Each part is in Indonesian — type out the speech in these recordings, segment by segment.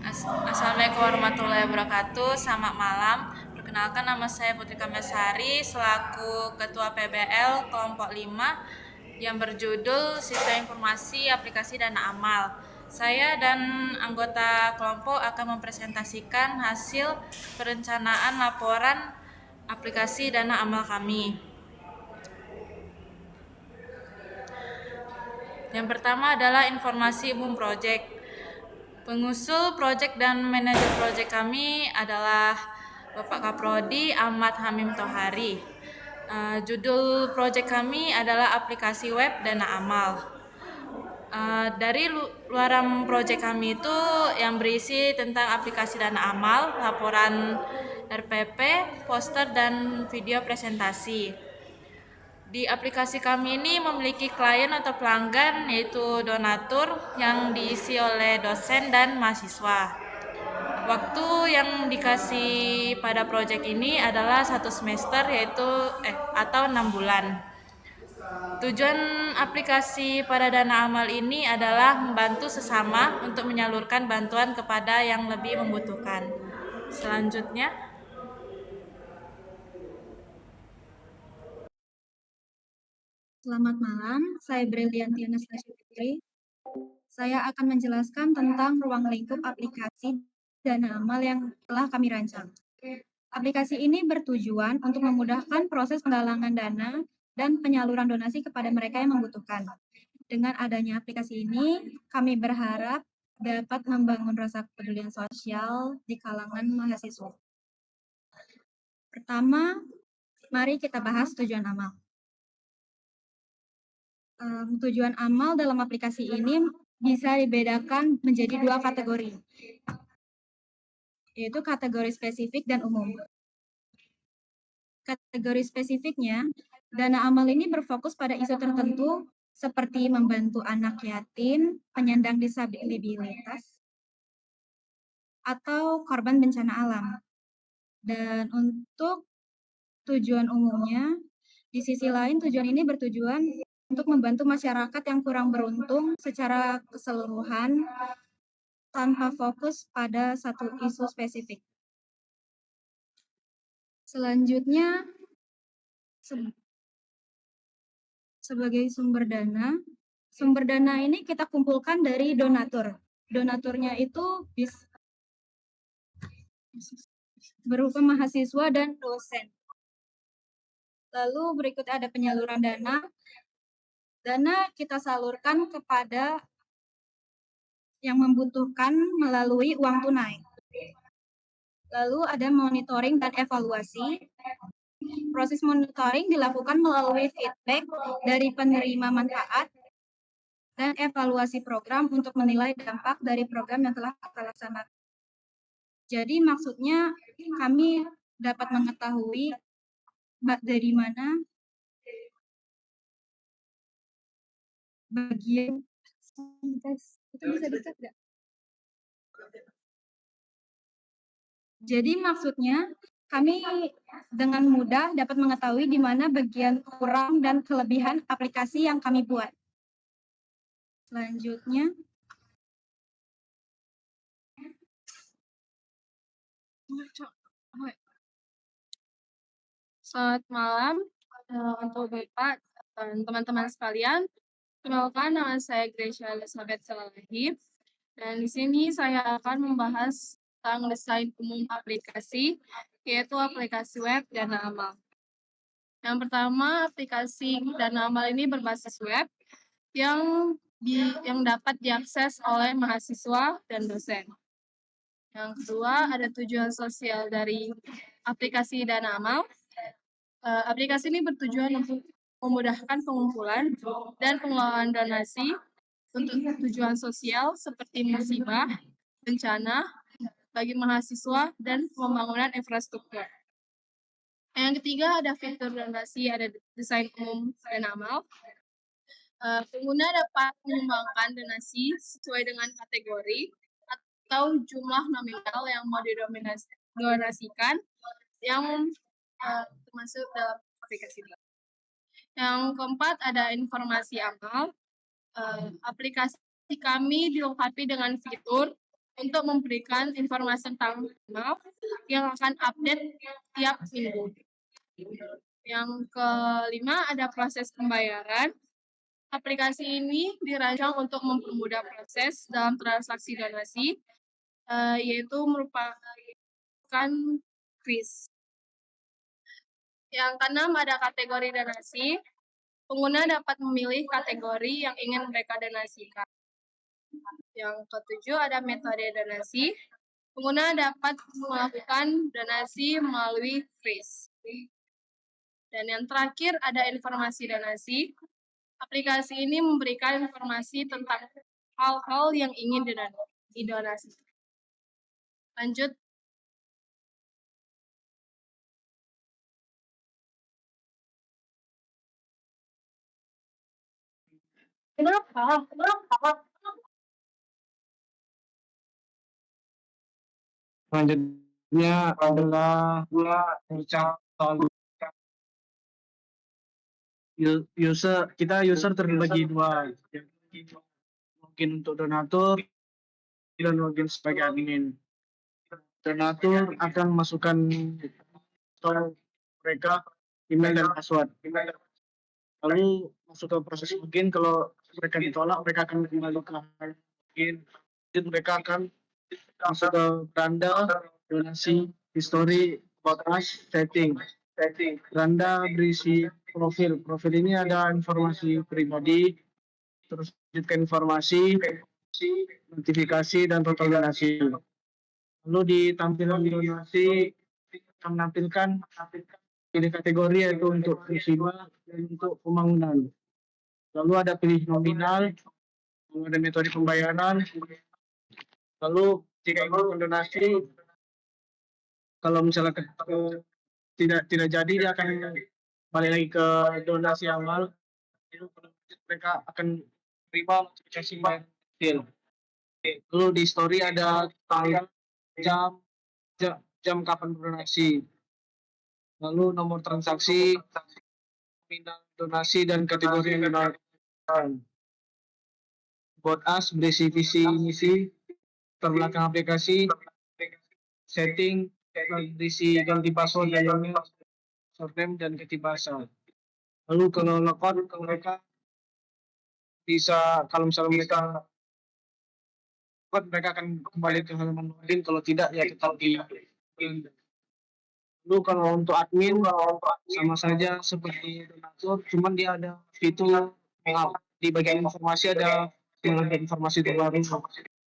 Assalamualaikum warahmatullahi wabarakatuh. Selamat malam. Perkenalkan, nama saya Putri Kamesari selaku Ketua PBL Kelompok 5 yang berjudul Sistem Informasi Aplikasi Dana Amal. Saya dan anggota kelompok akan mempresentasikan hasil perencanaan laporan aplikasi Dana Amal kami. Yang pertama adalah informasi umum proyek. Pengusul proyek dan manajer proyek kami adalah Bapak Kaprodi Ahmad Hamim Tohari. Judul proyek kami adalah aplikasi web Dana Amal. Dari luaran proyek kami itu yang berisi tentang aplikasi Dana Amal, laporan RPP, poster, dan video presentasi. Di aplikasi kami ini memiliki klien atau pelanggan, yaitu donatur yang diisi oleh dosen dan mahasiswa. Waktu yang dikasih pada proyek ini adalah 1 semester, yaitu atau 6 bulan. Tujuan aplikasi pada Dana Amal ini adalah membantu sesama untuk menyalurkan bantuan kepada yang lebih membutuhkan. Selanjutnya, Selamat malam, saya Brilianti Anastasia Putri. Saya akan menjelaskan tentang ruang lingkup aplikasi Dana Amal yang telah kami rancang. Aplikasi ini bertujuan untuk memudahkan proses penggalangan dana dan penyaluran donasi kepada mereka yang membutuhkan. Dengan adanya aplikasi ini, kami berharap dapat membangun rasa kepedulian sosial di kalangan mahasiswa. Pertama, mari kita bahas tujuan amal. Tujuan amal dalam aplikasi ini bisa dibedakan menjadi 2 kategori, yaitu kategori spesifik dan umum. Kategori spesifiknya, Dana Amal ini berfokus pada isu tertentu seperti membantu anak yatim, penyandang disabilitas, atau korban bencana alam. Dan untuk tujuan umumnya, di sisi lain tujuan ini bertujuan untuk membantu masyarakat yang kurang beruntung secara keseluruhan tanpa fokus pada satu isu spesifik. Selanjutnya, sebagai sumber dana ini kita kumpulkan dari donatur. Donaturnya itu berupa mahasiswa dan dosen. Lalu berikutnya ada penyaluran dana. Dana kita salurkan kepada yang membutuhkan melalui uang tunai. Lalu ada monitoring dan evaluasi. Proses monitoring dilakukan melalui feedback dari penerima manfaat dan evaluasi program untuk menilai dampak dari program yang telah kita laksanakan. Jadi maksudnya kami dapat mengetahui dari mana bagian itu bisa dicek nggak? Jadi maksudnya kami dengan mudah dapat mengetahui di mana bagian kurang dan kelebihan aplikasi yang kami buat. Selanjutnya, selamat malam untuk Bapak dan teman-teman sekalian. Kenalkan, nama saya Gracia Elizabeth Salahib. Dan di sini saya akan membahas tentang desain umum aplikasi, yaitu aplikasi web Dana Amal. Yang pertama, aplikasi Dana Amal ini berbasis web yang dapat diakses oleh mahasiswa dan dosen. Yang kedua, ada tujuan sosial dari aplikasi Dana Amal. Aplikasi ini bertujuan untuk memudahkan pengumpulan dan pengelolaan donasi untuk tujuan sosial seperti musibah, bencana, bagi mahasiswa, dan pembangunan infrastruktur. Yang ketiga, ada fitur donasi, ada desain umum Dana Amal. Pengguna dapat menyumbangkan donasi sesuai dengan kategori atau jumlah nominal yang mau didonasikan yang termasuk dalam aplikasi ini. Yang keempat, ada informasi amal. Aplikasi kami dilengkapi dengan fitur untuk memberikan informasi tentang amal yang akan update tiap minggu. Yang kelima ada proses pembayaran. Aplikasi ini dirancang untuk mempermudah proses dalam transaksi donasi, yaitu merupakan kris. Yang keenam ada kategori donasi. Pengguna dapat memilih kategori yang ingin mereka donasikan. Yang ketujuh ada metode donasi. Pengguna dapat melakukan donasi melalui kris. Dan yang terakhir ada informasi donasi. Aplikasi ini memberikan informasi tentang hal-hal yang ingin didonasikan. Lanjut. Kenapa? Selanjutnya adalah user terbagi dua, mungkin untuk donatur dan mungkin sebagai admin. Donatur akan masukkan mereka email dan password, lalu masuk ke proses login. Kalau mereka ditolak, mereka akan kembali ke login. Jadi mereka akan masuk ke beranda donasi, history, about us, setting. Beranda berisi profil. Profil ini ada informasi pribadi, terus lanjutkan informasi, notifikasi, dan total donasi. Lalu di tampilan donasi akan menampilkan pilih kategori, yaitu untuk musibah dan untuk pembangunan. Lalu ada pilih nominal, lalu ada metode pembayaran. Lalu jika ingin donasi, kalau misalnya tidak jadi, dia akan balik lagi ke donasi awal. Mereka akan terima notifikasi mail. Lalu di story ada tanggal, jam kapan berdonasi. Lalu nomor transaksi, nominal donasi, dan kategori yang didonakan. About us berisi visi misi, terbelakang aplikasi, setting berisi ganti password dan email, username, dan ganti bahasa. Lalu kalau logout, mereka bisa, kalau misalnya mereka logout, mereka akan kembali ke halaman login. Kalau tidak, ya tetap di. Lalu kalau untuk admin, sama saja seperti donatur, cuman dia ada fitur di bagian informasi, ada informasi terbaru.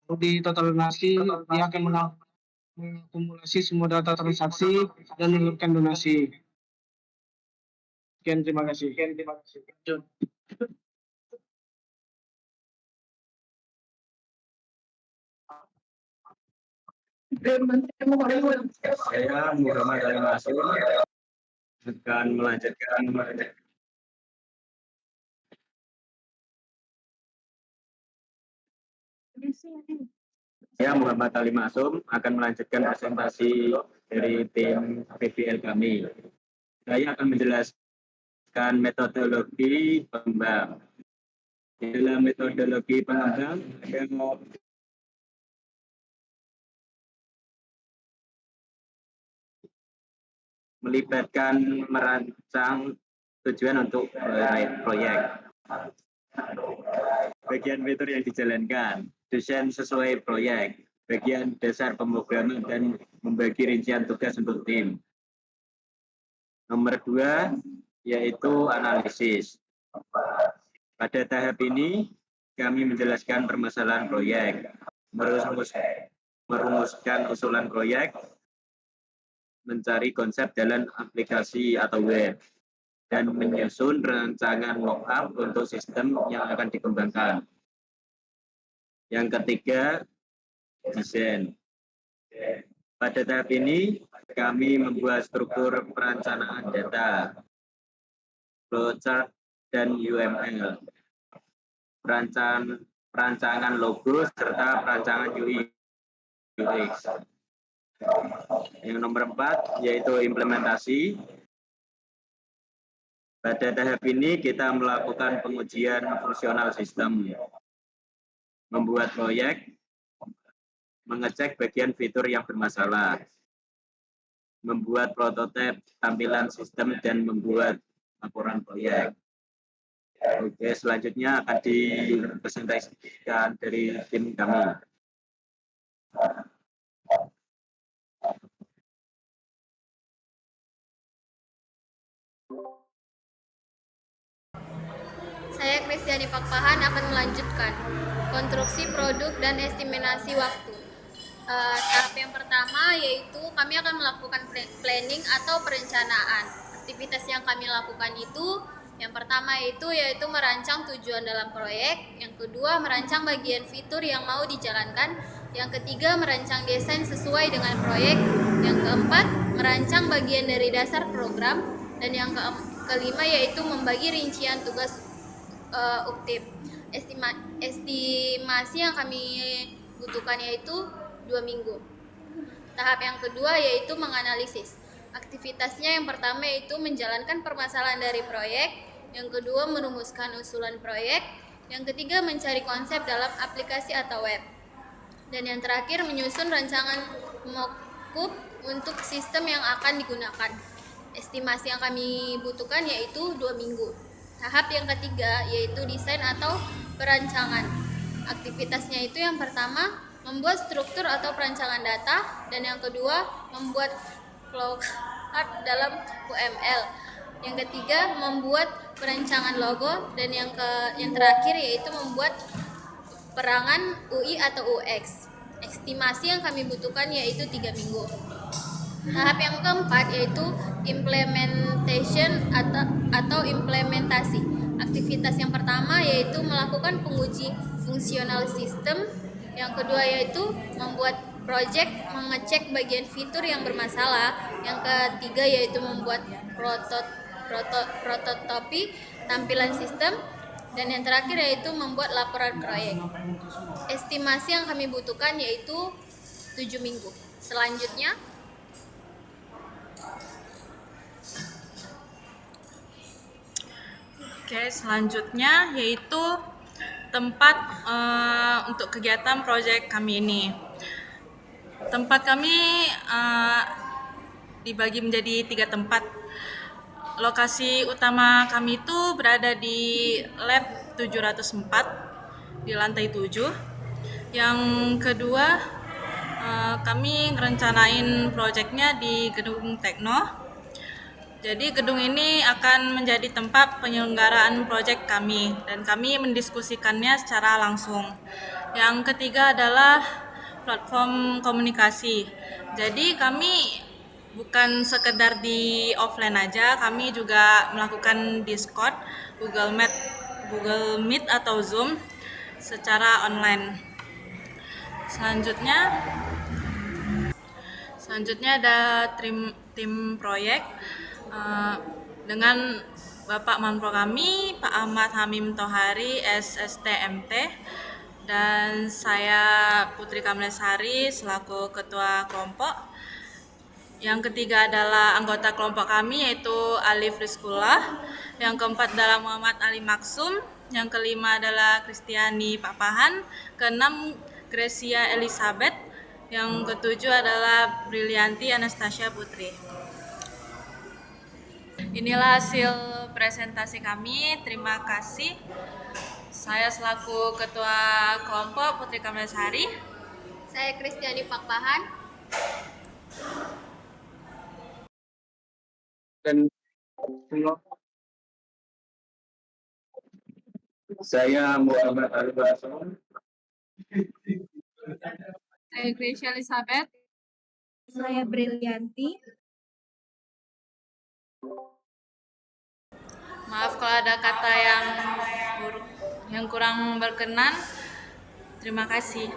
Lalu di total donasi, dia akan mengakumulasi semua data transaksi dan menurunkan donasi. Sekian, terima kasih. Saya Muhammad Ali Masud akan melanjutkan presentasi dari tim PBL kami. Saya akan menjelaskan metodologi pengembang. Dalam metodologi pengembang ada melibatkan merancang tujuan untuk proyek. Bagian fitur yang dijalankan, desain sesuai proyek, bagian dasar pemrograman, dan membagi rincian tugas untuk tim. Nomor 2 yaitu analisis. Pada tahap ini kami menjelaskan permasalahan proyek, merumuskan usulan proyek, mencari konsep jalan aplikasi atau web, dan menyusun rancangan mock-up untuk sistem yang akan dikembangkan. Yang ketiga, desain. Pada tahap ini, kami membuat struktur perencanaan data, flowchart, dan UML, perancangan logo, serta perancangan UI UX. Yang nomor 4 yaitu implementasi. Pada tahap ini kita melakukan pengujian fungsional sistem, membuat proyek, mengecek bagian fitur yang bermasalah, membuat prototipe tampilan sistem, dan membuat laporan proyek. Oke, selanjutnya akan dipresentasikan dari tim kami. Saya Kristiani Pakpahan akan melanjutkan konstruksi produk dan estimasi waktu. Tahap yang pertama yaitu kami akan melakukan planning atau perencanaan. Aktivitas yang kami lakukan itu yang pertama yaitu merancang tujuan dalam proyek, yang kedua merancang bagian fitur yang mau dijalankan, yang ketiga merancang desain sesuai dengan proyek, yang keempat merancang bagian dari dasar program, dan yang kelima yaitu membagi rincian tugas uktif. Estimasi yang kami butuhkan yaitu 2 minggu. Tahap yang kedua yaitu menganalisis. Aktivitasnya yang pertama yaitu menjalankan permasalahan dari proyek, yang kedua merumuskan usulan proyek, yang ketiga mencari konsep dalam aplikasi atau web, dan yang terakhir menyusun rancangan mockup untuk sistem yang akan digunakan. Estimasi yang kami butuhkan yaitu 2 minggu. Tahap yang ketiga yaitu desain atau perancangan. Aktivitasnya itu yang pertama membuat struktur atau perancangan data, dan yang kedua membuat flowchart dalam UML. Yang ketiga membuat perancangan logo, dan yang terakhir yaitu membuat perangan UI atau UX. Estimasi yang kami butuhkan yaitu 3 minggu. Tahap yang keempat yaitu implementation atau implementasi. Aktivitas yang pertama yaitu melakukan penguji fungsional sistem, yang kedua yaitu membuat project, mengecek bagian fitur yang bermasalah, yang ketiga yaitu membuat prototipe tampilan sistem, dan yang terakhir yaitu membuat laporan proyek. Estimasi yang kami butuhkan yaitu 7 minggu. Selanjutnya selanjutnya yaitu tempat untuk kegiatan proyek kami ini. Tempat kami dibagi menjadi 3 tempat. Lokasi utama kami itu berada di lab 704 di lantai 7. Yang kedua, kami ngerencanain proyeknya di gedung Tekno. Jadi gedung ini akan menjadi tempat penyelenggaraan proyek kami, dan kami mendiskusikannya secara langsung. Yang ketiga adalah platform komunikasi. Jadi kami bukan sekedar di offline aja, kami juga melakukan Discord, Google Meet atau Zoom secara online. Selanjutnya ada tim proyek dengan Bapak Manpro kami, Pak Ahmad Hamim Tohari, SSTMT, dan saya Putri Kamlesari selaku Ketua Kelompok. Yang ketiga adalah anggota kelompok kami yaitu Alif Rizkullah, yang keempat adalah Muhammad Ali Maksum, yang kelima adalah Kristiani Pakpahan, keenam Gracia Elizabeth, yang ketujuh adalah Brilianti Anastasia Putri. Inilah hasil presentasi kami. Terima kasih. Saya selaku Ketua Kelompok Putri Kamlesari. saya Kristiani Pakpahan. Dan Saya Muhammad Ali Basson. Saya Gracia Elizabeth. Saya Brilianti. Maaf kalau ada kata yang kurang berkenan. Terima kasih.